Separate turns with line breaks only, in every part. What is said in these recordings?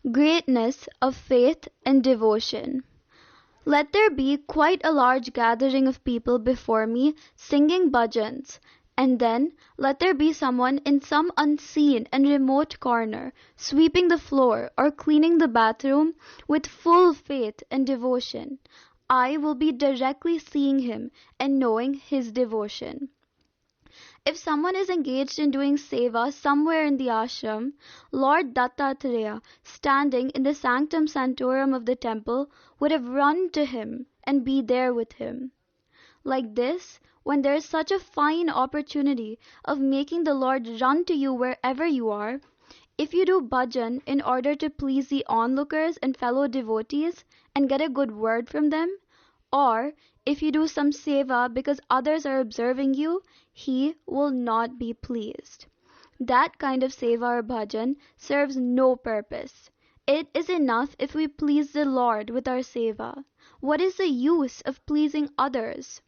Greatness of faith and devotion. Let there be quite a large gathering of people before me singing bhajans, and then let there be someone in some unseen and remote corner sweeping the floor or cleaning the bathroom with full faith and devotion. I will be directly seeing him and knowing his devotion. If someone is engaged in doing seva somewhere in the ashram, Lord Dattatreya, standing in the sanctum sanctorum of the temple, would have run to him and be there with him. Like this, when there is such a fine opportunity of making the Lord run to you wherever you are, if you do bhajan in order to please the onlookers and fellow devotees and get a good word from them, or if you do some seva because others are observing you, he will not be pleased. That kind of seva or bhajan serves no purpose. It is enough if we please the Lord with our seva. What is the use of pleasing others?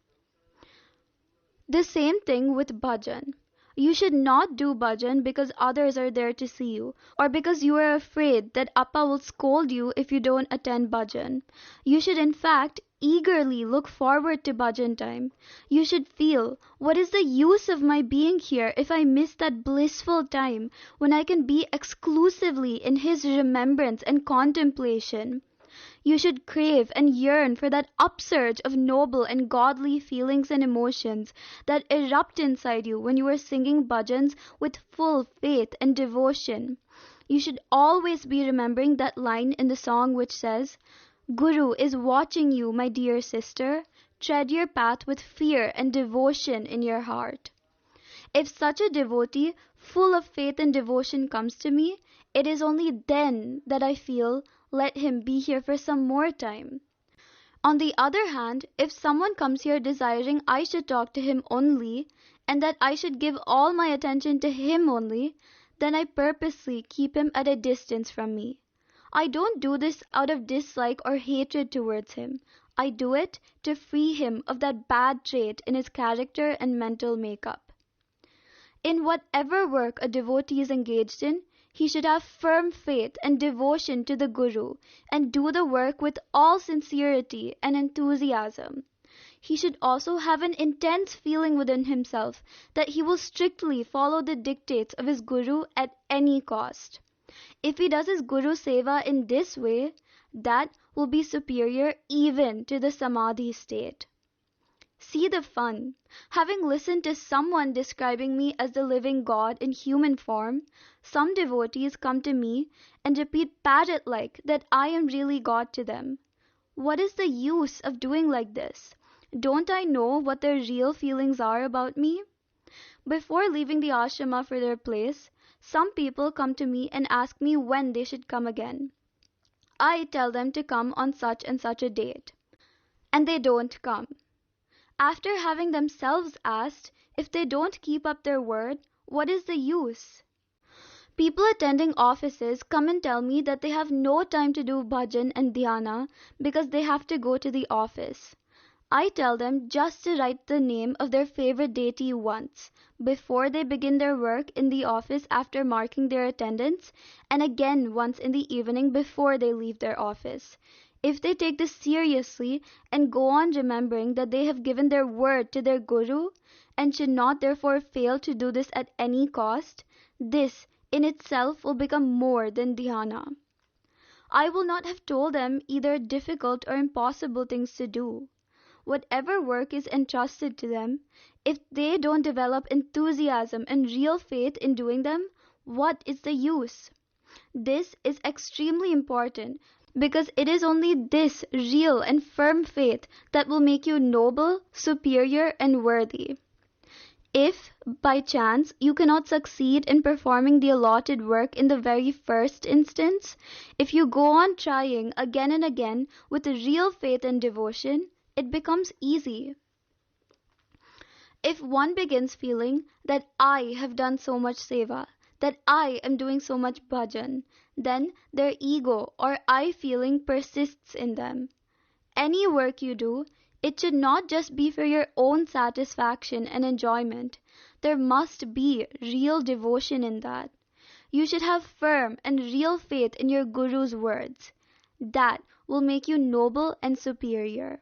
The same thing with bhajan. You should not do bhajan because others are there to see you, or because you are afraid that Appa will scold you if you don't attend bhajan. You should in fact eagerly look forward to bhajan time. You should feel, what is the use of my being here if I miss that blissful time when I can be exclusively in his remembrance and contemplation? You should crave and yearn for that upsurge of noble and godly feelings and emotions that erupt inside you when you are singing bhajans with full faith and devotion. You should always be remembering that line in the song which says, "Guru is watching you, my dear sister. Tread your path with fear and devotion in your heart." If such a devotee, full of faith and devotion, comes to me, it is only then that I feel, let him be here for some more time. On the other hand, if someone comes here desiring I should talk to him only, and that I should give all my attention to him only, then I purposely keep him at a distance from me. I don't do this out of dislike or hatred towards him. I do it to free him of that bad trait in his character and mental makeup. In whatever work a devotee is engaged in, he should have firm faith and devotion to the Guru and do the work with all sincerity and enthusiasm. He should also have an intense feeling within himself that he will strictly follow the dictates of his Guru at any cost. If he does his Guru Seva in this way, that will be superior even to the Samadhi state. See the fun. Having listened to someone describing me as the living God in human form, some devotees come to me and repeat parrot-like that I am really God to them. What is the use of doing like this? Don't I know what their real feelings are about me? Before leaving the ashrama for their place, some people come to me and ask me when they should come again. I tell them to come on such and such a date, and they don't come. After having themselves asked, if they don't keep up their word, what is the use? People attending offices come and tell me that they have no time to do bhajan and dhyana because they have to go to the office. I tell them just to write the name of their favorite deity once, before they begin their work in the office after marking their attendance, and again once in the evening before they leave their office. If they take this seriously and go on remembering that they have given their word to their Guru and should not therefore fail to do this at any cost, this in itself will become more than dhyana. I will not have told them either difficult or impossible things to do. Whatever work is entrusted to them, if they don't develop enthusiasm and real faith in doing them, what is the use? This is extremely important because it is only this real and firm faith that will make you noble, superior, and worthy. If, by chance, you cannot succeed in performing the allotted work in the very first instance, if you go on trying again and again with real faith and devotion, it becomes easy. If one begins feeling that I have done so much seva, that I am doing so much bhajan, then their ego or I feeling persists in them. Any work you do, it should not just be for your own satisfaction and enjoyment. There must be real devotion in that. you should have firm and real faith in your Guru's words. That will make you noble and superior.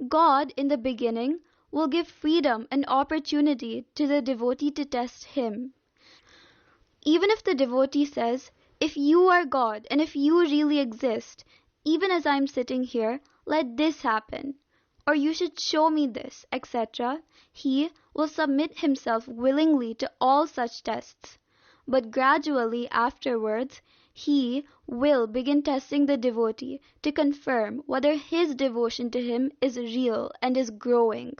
God, in the beginning, will give freedom and opportunity to the devotee to test him. Even if the devotee says, if you are God and if you really exist, even as I am sitting here, let this happen, or you should show me this, etc., he will submit himself willingly to all such tests. But gradually afterwards, he will begin testing the devotee to confirm whether his devotion to him is real and is growing.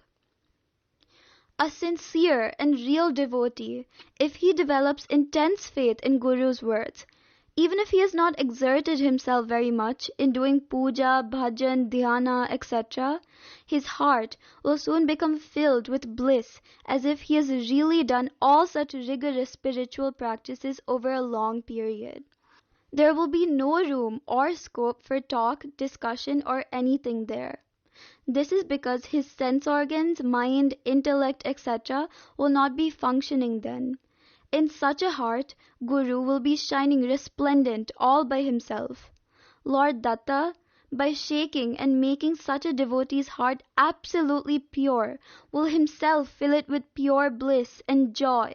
A sincere and real devotee, if he develops intense faith in Guru's words, even if he has not exerted himself very much in doing puja, bhajan, dhyana, etc., his heart will soon become filled with bliss as if he has really done all such rigorous spiritual practices over a long period. There will be no room or scope for talk, discussion, or anything there. This is because his sense organs, mind, intellect, etc. will not be functioning then. In such a heart, Guru will be shining resplendent all by himself. Lord Datta, by shaking and making such a devotee's heart absolutely pure, will himself fill it with pure bliss and joy.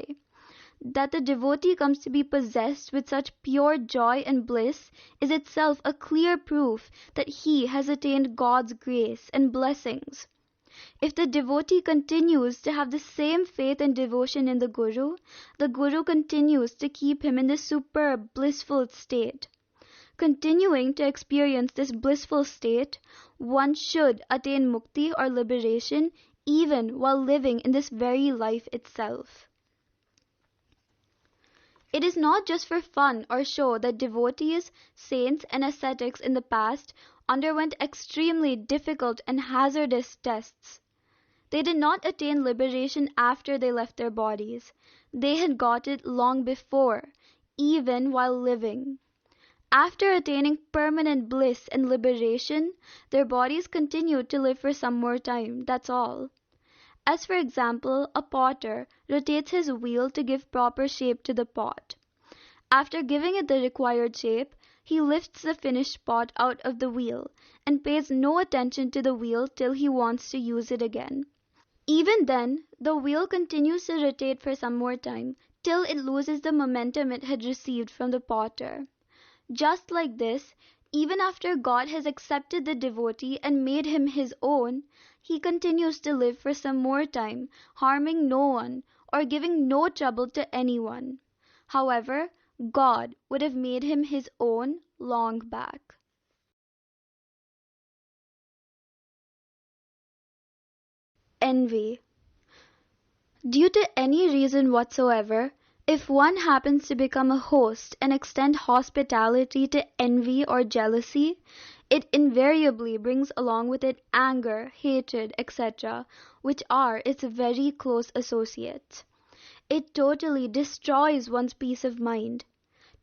That the devotee comes to be possessed with such pure joy and bliss is itself a clear proof that he has attained God's grace and blessings. If the devotee continues to have the same faith and devotion in the Guru continues to keep him in this superb, blissful state. Continuing to experience this blissful state, one should attain mukti or liberation even while living in this very life itself. It is not just for fun or show that devotees, saints, and ascetics in the past underwent extremely difficult and hazardous tests. They did not attain liberation after they left their bodies. They had got it long before, even while living. After attaining permanent bliss and liberation, their bodies continued to live for some more time, that's all. As for example, a potter rotates his wheel to give proper shape to the pot. After giving it the required shape, he lifts the finished pot out of the wheel and pays no attention to the wheel till he wants to use it again. Even then, the wheel continues to rotate for some more time till it loses the momentum it had received from the potter. Just like this, even after God has accepted the devotee and made him his own, he continues to live for some more time, harming no one or giving no trouble to anyone. However, God would have made him his own long back. Envy. Due to any reason whatsoever, if one happens to become a host and extend hospitality to envy or jealousy, it invariably brings along with it anger, hatred, etc., which are its very close associates. It totally destroys one's peace of mind.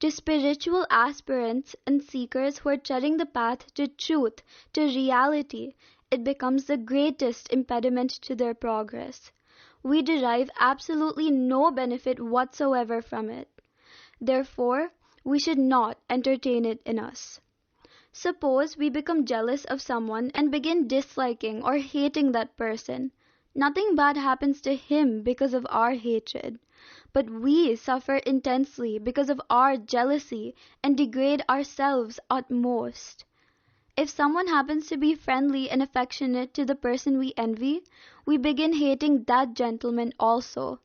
To spiritual aspirants and seekers who are treading the path to truth, to reality, it becomes the greatest impediment to their progress. We derive absolutely no benefit whatsoever from it. Therefore, we should not entertain it in us. Suppose we become jealous of someone and begin disliking or hating that person. Nothing bad happens to him because of our hatred, but we suffer intensely because of our jealousy and degrade ourselves utmost. If someone happens to be friendly and affectionate to the person we envy, we begin hating that gentleman also.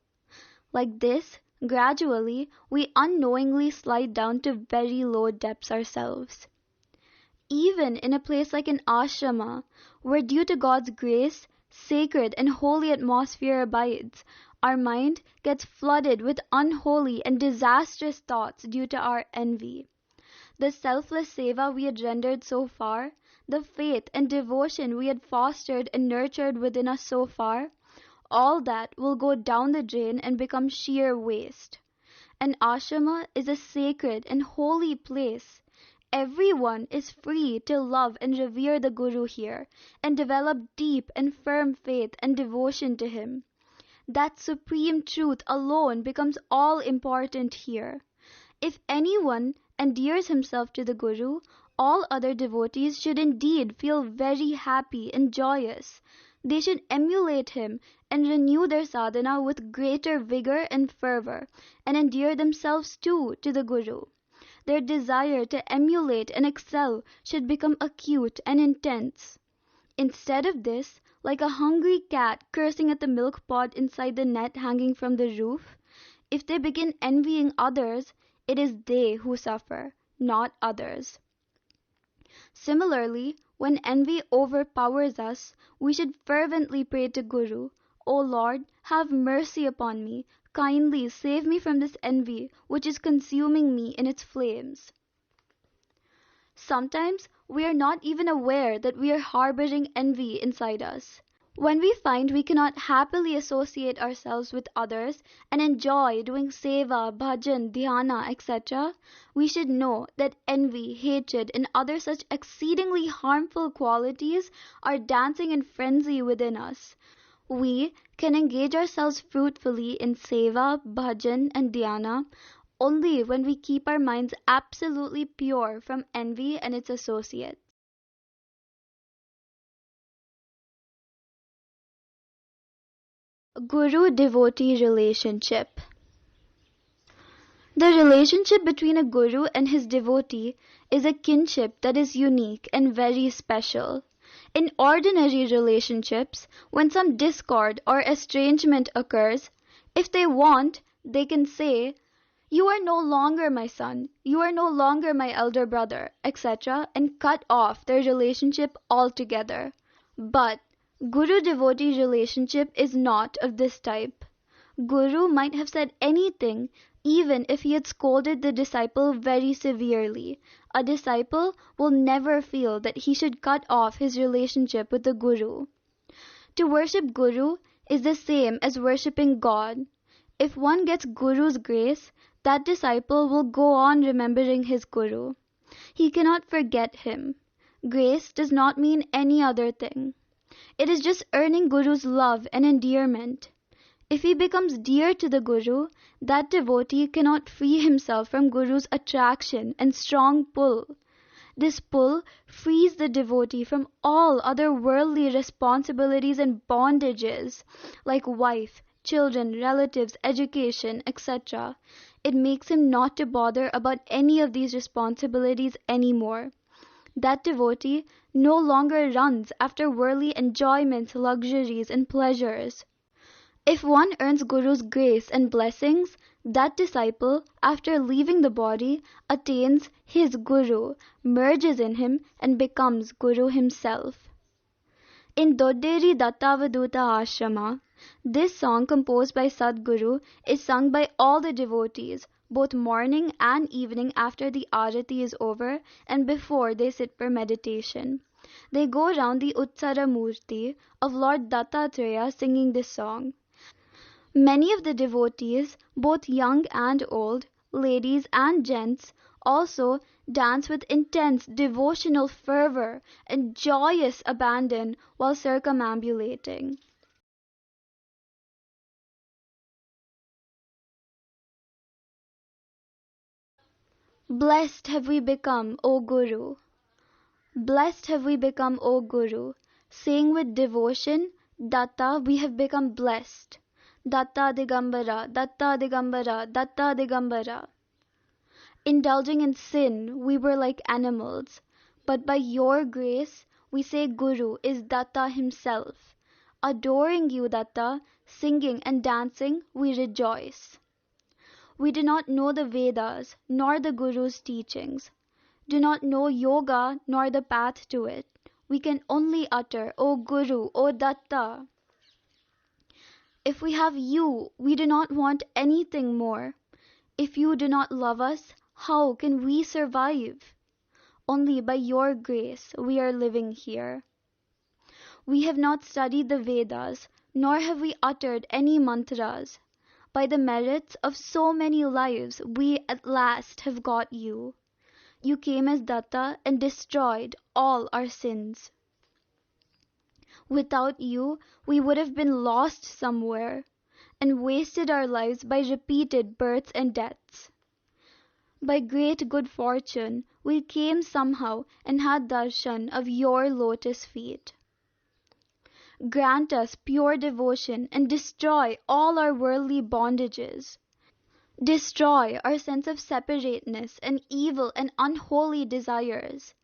Like this, gradually, we unknowingly slide down to very low depths ourselves. Even in a place like an ashrama, where due to God's grace, sacred and holy atmosphere abides, our mind gets flooded with unholy and disastrous thoughts due to our envy. The selfless seva we had rendered so far, the faith and devotion we had fostered and nurtured within us so far, all that will go down the drain and become sheer waste. An ashrama is a sacred and holy place. Everyone is free to love and revere the Guru here and develop deep and firm faith and devotion to him. That supreme truth alone becomes all important here. If anyone endears himself to the Guru, all other devotees should indeed feel very happy and joyous. They should emulate him and renew their sadhana with greater vigor and fervor, and endear themselves too to the Guru. Their desire to emulate and excel should become acute and intense. Instead of this, like a hungry cat cursing at the milk pot inside the net hanging from the roof, if they begin envying others, it is they who suffer, not others. Similarly, when envy overpowers us, we should fervently pray to Guru, O Lord, have mercy upon me, kindly save me from this envy which is consuming me in its flames. Sometimes we are not even aware that we are harboring envy inside us. When we find we cannot happily associate ourselves with others and enjoy doing seva, bhajan, dhyana, etc., we should know that envy, hatred, and other such exceedingly harmful qualities are dancing in frenzy within us. We can engage ourselves fruitfully in seva, bhajan, and dhyana only when we keep our minds absolutely pure from envy and its associates. Guru-devotee relationship. The relationship between a guru and his devotee is a kinship that is unique and very special. In ordinary relationships, when some discord or estrangement occurs, if they want, they can say, "You are no longer my son, you are no longer my elder brother," etc., and cut off their relationship altogether. But Guru-devotee relationship is not of this type. Guru might have said anything, even if he had scolded the disciple very severely. A disciple will never feel that he should cut off his relationship with the Guru. To worship Guru is the same as worshipping God. If one gets Guru's grace, that disciple will go on remembering his Guru. He cannot forget him. Grace does not mean any other thing. It is just earning Guru's love and endearment. If he becomes dear to the Guru, that devotee cannot free himself from Guru's attraction and strong pull. This pull frees the devotee from all other worldly responsibilities and bondages, like wife, children, relatives, education, etc. It makes him not to bother about any of these responsibilities anymore. That devotee no longer runs after worldly enjoyments, luxuries, and pleasures. If one earns Guru's grace and blessings, that disciple, after leaving the body, attains his Guru, merges in him, and becomes Guru himself. In Dodderi Dattavadhoota Ashram, this song composed by Sadguru is sung by all the devotees, both morning and evening after the arati is over and before they sit for meditation. They go round the Utsara Murti of Lord Dattatreya singing this song. Many of the devotees, both young and old, ladies and gents, also dance with intense devotional fervor and joyous abandon while circumambulating. Blessed have we become, O Guru. Blessed have we become, O Guru. Saying with devotion, Datta, we have become blessed. Datta digambara, Datta digambara, Datta digambara. Indulging in sin, we were like animals. But by your grace, we say Guru is Datta himself. Adoring you, Datta, singing and dancing, we rejoice. We do not know the Vedas, nor the Guru's teachings. Do not know yoga, nor the path to it. We can only utter, O Guru, O Datta. If we have you, we do not want anything more. If you do not love us, how can we survive? Only by your grace we are living here. We have not studied the Vedas, nor have we uttered any mantras. By the merits of so many lives, we at last have got you. You came as Datta and destroyed all our sins. Without you, we would have been lost somewhere. and wasted our lives by repeated births and deaths. By great good fortune, we came somehow and had darshan of your lotus feet. Grant us pure devotion and destroy all our worldly bondages. Destroy our sense of separateness and evil and unholy desires.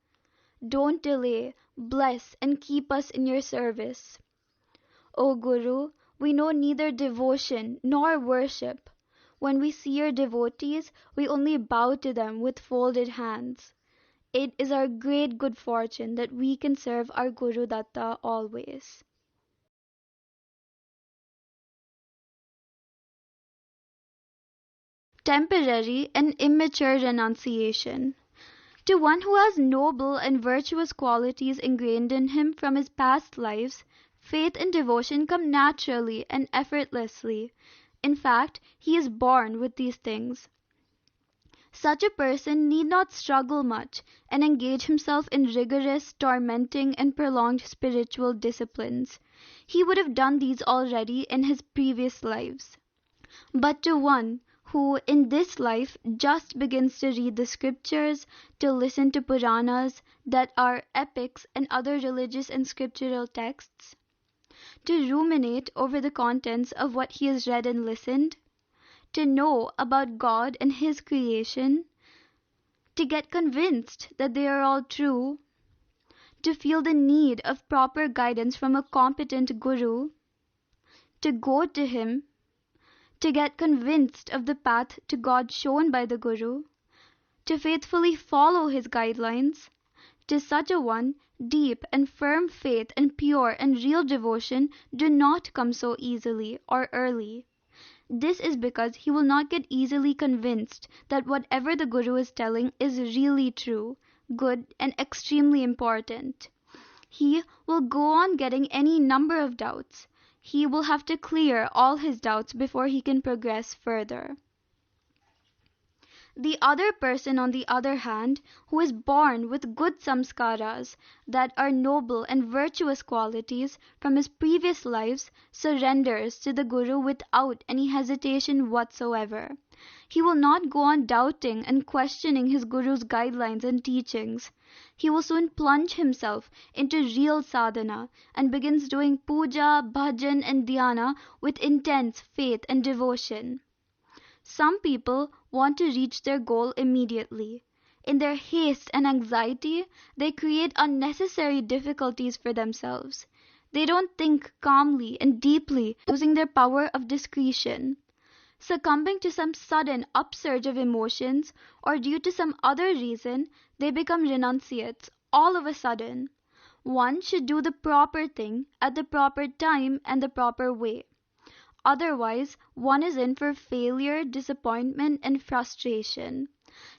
Don't delay, bless and keep us in your service. O Guru, we know neither devotion nor worship. When we see your devotees, we only bow to them with folded hands. It is our great good fortune that we can serve our Guru Datta always. Temporary and immature renunciation. To one who has noble and virtuous qualities ingrained in him from his past lives, faith and devotion come naturally and effortlessly. In fact, he is born with these things. Such a person need not struggle much and engage himself in rigorous, tormenting, and prolonged spiritual disciplines. He would have done these already in his previous lives. But to one who in this life just begins to read the scriptures, to listen to Puranas, that are epics and other religious and scriptural texts, to ruminate over the contents of what he has read and listened, to know about God and his creation, to get convinced that they are all true, to feel the need of proper guidance from a competent guru, to go to him, to get convinced of the path to God shown by the Guru, to faithfully follow his guidelines. To such a one, deep and firm faith and pure and real devotion do not come so easily or early. This is because he will not get easily convinced that whatever the Guru is telling is really true, good, and extremely important. He will go on getting any number of doubts. He will have to clear all his doubts before he can progress further. The other person, on the other hand, who is born with good samskaras, that are noble and virtuous qualities from his previous lives, surrenders to the Guru without any hesitation whatsoever. He will not go on doubting and questioning his Guru's guidelines and teachings. He will soon plunge himself into real sadhana and begins doing puja, bhajan and dhyana with intense faith and devotion. Some people want to reach their goal immediately. In their haste and anxiety, they create unnecessary difficulties for themselves. They don't think calmly and deeply, using their power of discretion. Succumbing to some sudden upsurge of emotions or due to some other reason, they become renunciates all of a sudden. One should do the proper thing at the proper time and the proper way. Otherwise, one is in for failure, disappointment, and frustration.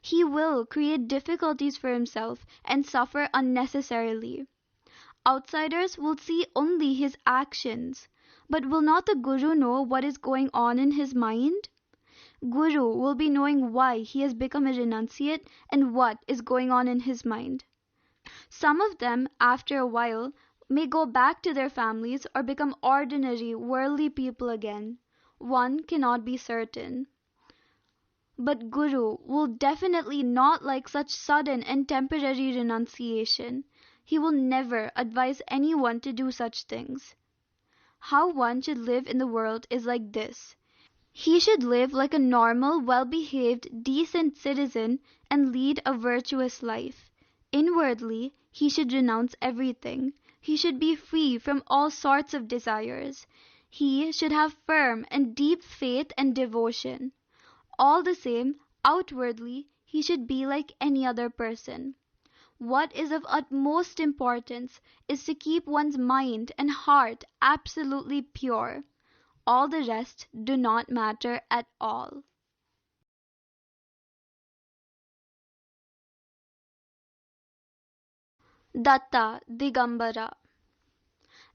He will create difficulties for himself and suffer unnecessarily. Outsiders will see only his actions, but will not the Guru know what is going on in his mind? Guru will be knowing why he has become a renunciate and what is going on in his mind. Some of them, after a while, may go back to their families or become ordinary worldly people again. One cannot be certain. But Guru will definitely not like such sudden and temporary renunciation. He will never advise anyone to do such things. How one should live in the world is like this. He should live like a normal, well-behaved, decent citizen and lead a virtuous life. Inwardly, he should renounce everything. He should be free from all sorts of desires. He should have firm and deep faith and devotion. All the same, outwardly, he should be like any other person. What is of utmost importance is to keep one's mind and heart absolutely pure. All the rest do not matter at all. Datta, digambara.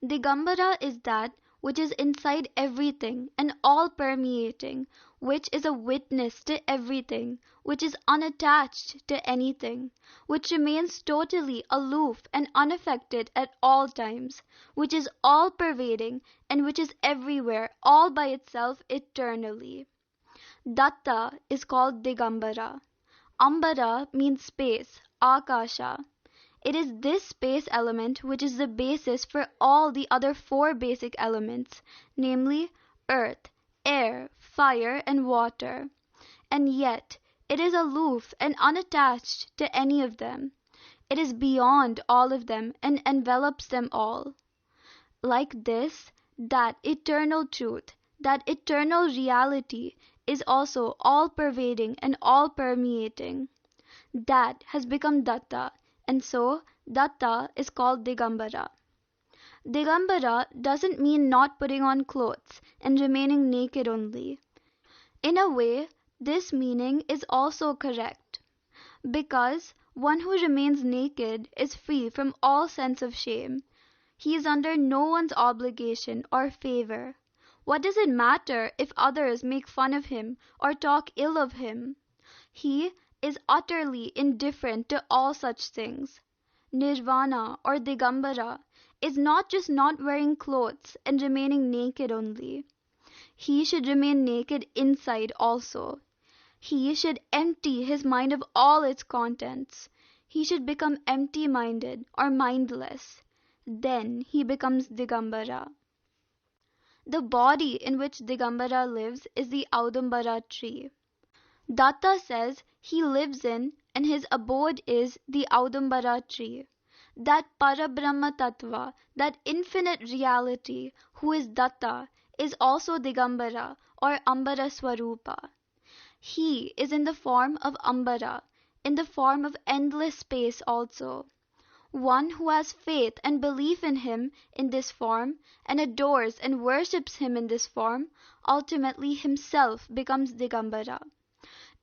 Digambara is that which is inside everything and all permeating, which is a witness to everything, which is unattached to anything, which remains totally aloof and unaffected at all times, which is all-pervading and which is everywhere all by itself eternally. Datta is called digambara. Ambara means space, akasha. It is this space element which is the basis for all the other four basic elements, namely earth, air, fire, and water. And yet, it is aloof and unattached to any of them. It is beyond all of them and envelops them all. Like this, that eternal truth, that eternal reality is also all-pervading and all-permeating. That has become Datta, and so Datta is called Digambara. Digambara doesn't mean not putting on clothes and remaining naked only. In a way, this meaning is also correct, because one who remains naked is free from all sense of shame. He is under no one's obligation or favor. What does it matter if others make fun of him or talk ill of him? He is utterly indifferent to all such things. Nirvana or Digambara is not just not wearing clothes and remaining naked only. He should remain naked inside also. He should empty his mind of all its contents. He should become empty-minded or mindless. Then he becomes Digambara. The body in which Digambara lives is the Audambara tree. Datta says he lives in and his abode is the Audambara tree. That Parabrahma Tattva, that infinite reality who is Datta, is also Digambara or Ambara Swarupa. He is in the form of Ambara, in the form of endless space also. One who has faith and belief in him in this form and adores and worships him in this form, ultimately himself becomes Digambara.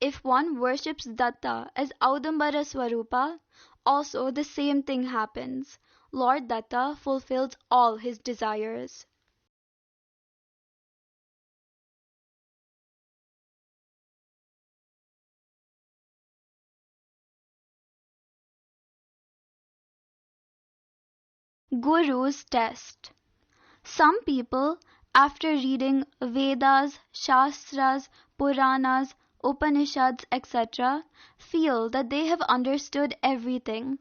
If one worships Datta as Audambara Swarupa, also the same thing happens. Lord Datta fulfills all his desires. Guru's test. Some people, after reading Vedas, Shastras, Puranas, Upanishads, etc., feel that they have understood everything.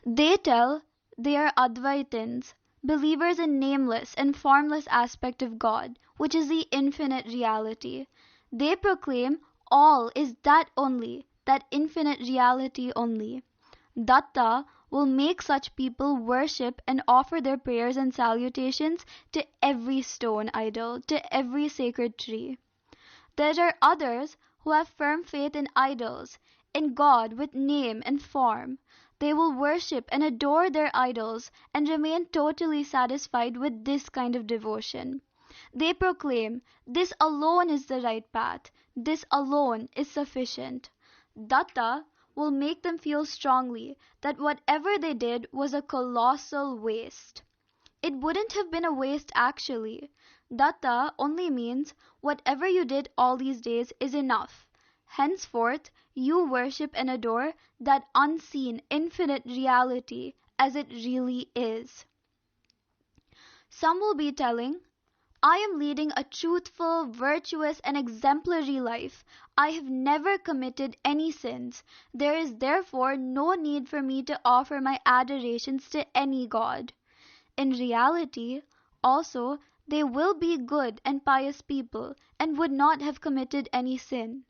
They tell they are Advaitins, believers in nameless and formless aspect of God, which is the infinite reality. They proclaim all is that only, that infinite reality only. Datta will make such people worship and offer their prayers and salutations to every stone idol, to every sacred tree. There are others who have firm faith in idols, in God with name and form. They will worship and adore their idols and remain totally satisfied with this kind of devotion. They proclaim, this alone is the right path, this alone is sufficient. Datta will make them feel strongly that whatever they did was a colossal waste. It wouldn't have been a waste actually. Datta only means whatever you did all these days is enough. Henceforth, you worship and adore that unseen, infinite reality as it really is. Some will be telling, I am leading a truthful, virtuous, and exemplary life. I have never committed any sins. There is therefore no need for me to offer my adorations to any god. In reality, also, they will be good and pious people and would not have committed any sin.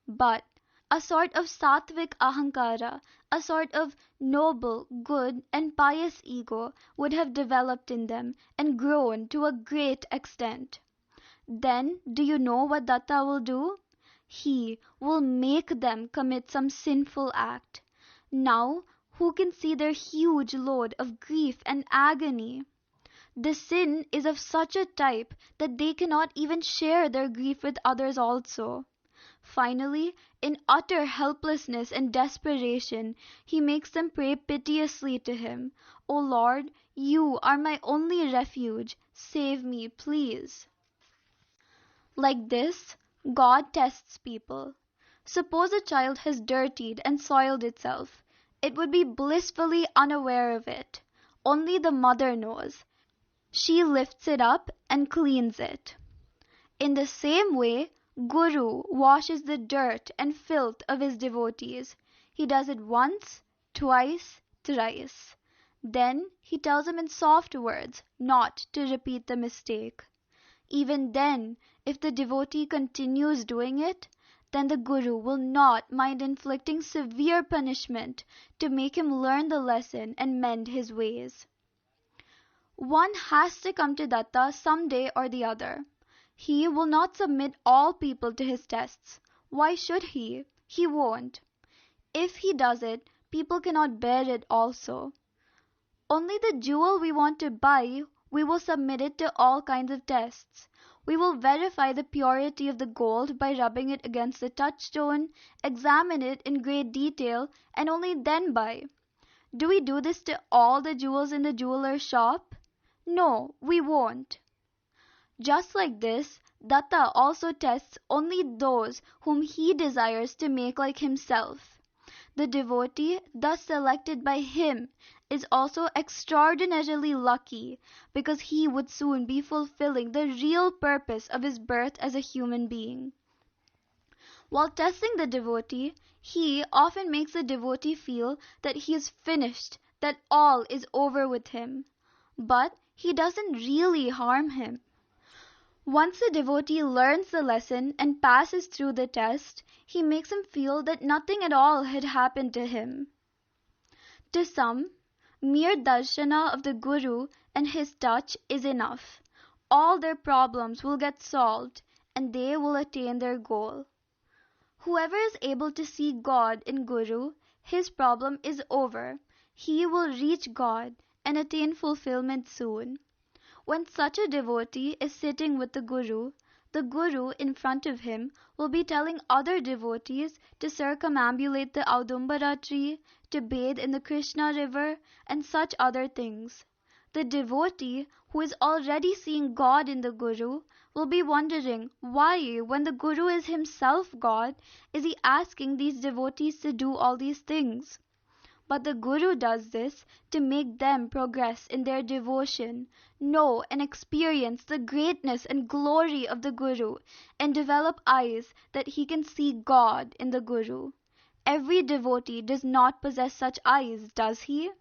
But a sort of sattvic ahankara, a sort of noble, good, and pious ego would have developed in them and grown to a great extent. Then, do you know what Datta will do? He will make them commit some sinful act. Now, who can see their huge load of grief and agony? The sin is of such a type that they cannot even share their grief with others also. Finally, in utter helplessness and desperation, he makes them pray piteously to him, O Lord, you are my only refuge, save me, please. Like this, God tests people. Suppose a child has dirtied and soiled itself. It would be blissfully unaware of it. Only the mother knows. She lifts it up and cleans it. In the same way, Guru washes the dirt and filth of his devotees. He does it once, twice, thrice. Then he tells them in soft words not to repeat the mistake. Even then, if the devotee continues doing it, then the Guru will not mind inflicting severe punishment to make him learn the lesson and mend his ways. One has to come to Datta some day or the other. He will not submit all people to his tests. Why should he? He won't. If he does it, people cannot bear it also. Only the jewel we want to buy, we will submit it to all kinds of tests. We will verify the purity of the gold by rubbing it against the touchstone, examine it in great detail, and only then buy. Do we do this to all the jewels in the jeweler's shop? No, we won't. Just like this, Datta also tests only those whom he desires to make like himself. The devotee thus selected by him is also extraordinarily lucky because he would soon be fulfilling the real purpose of his birth as a human being. While testing the devotee, he often makes the devotee feel that he is finished, that all is over with him. But he doesn't really harm him. Once the devotee learns the lesson and passes through the test, he makes him feel that nothing at all had happened to him. To some, mere darshana of the Guru and his touch is enough. All their problems will get solved and they will attain their goal. Whoever is able to see God in Guru, his problem is over. He will reach God and attain fulfillment soon. When such a devotee is sitting with the Guru in front of him will be telling other devotees to circumambulate the Audumbara tree, to bathe in the Krishna river, and such other things. The devotee, who is already seeing God in the Guru, will be wondering why, when the Guru is himself God, is he asking these devotees to do all these things? But the Guru does this to make them progress in their devotion, know and experience the greatness and glory of the Guru, and develop eyes that he can see God in the Guru. Every devotee does not possess such eyes, does he?